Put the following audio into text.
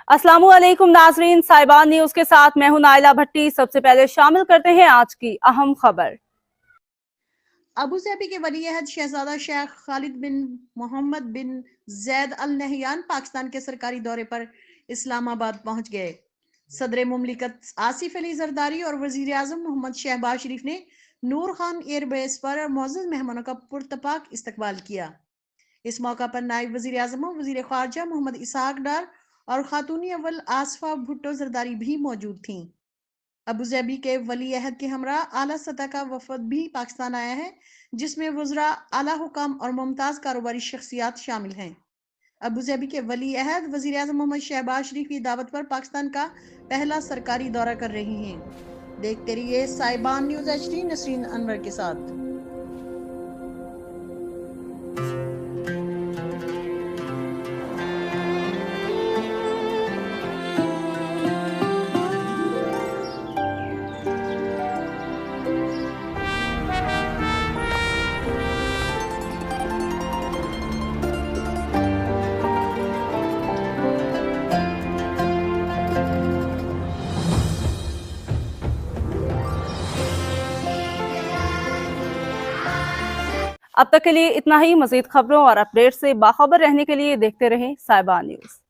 अस्सलामु अलैकुम नाजरीन, साहिबान न्यूज के साथ मैं हूं नाइला भट्टी। सबसे पहले शामिल करते हैं आज की अहम खबर। अबू ज़बी के वली अहद शहजादा शेख खालिद बिन मोहम्मद बिन जैद अल नहयान पाकिस्तान के सरकारी दौरे पर इस्लामाबाद पहुंच गए। सदर मुमलिकत आसिफ अली जरदारी और वजीर आजम मोहम्मद शहबाज शरीफ ने नूर खान एयरबेस पर मौजूद मेहमानों का पुरतपाक इस्तकबाल किया। इस मौका पर नायब वजीर आजम और वजीर ख़ारजा मोहम्मद इसहाक डार और खातून अव्वल आसफा भुट्टो जरदारी भी मौजूद थीं। अबू ज़बी के वली अहद के हमरा आला सतह का वफद भी पाकिस्तान आया है, जिसमें वज़रा, आला हुकाम और मुमताज़ कारोबारी शख्सियात शामिल हैं। अबू ज़बी के वली अहद वज़ीर आज़म मोहम्मद शहबाज शरीफ की दावत पर पाकिस्तान का पहला सरकारी दौरा कर रही हैं। देखते रहिए साहिबान न्यूज़ HD नसरीन अनवर के साथ। अब तक के लिए इतना ही। मजीद खबरों और अपडेट से बाखबर रहने के लिए देखते रहें साहिबान न्यूज।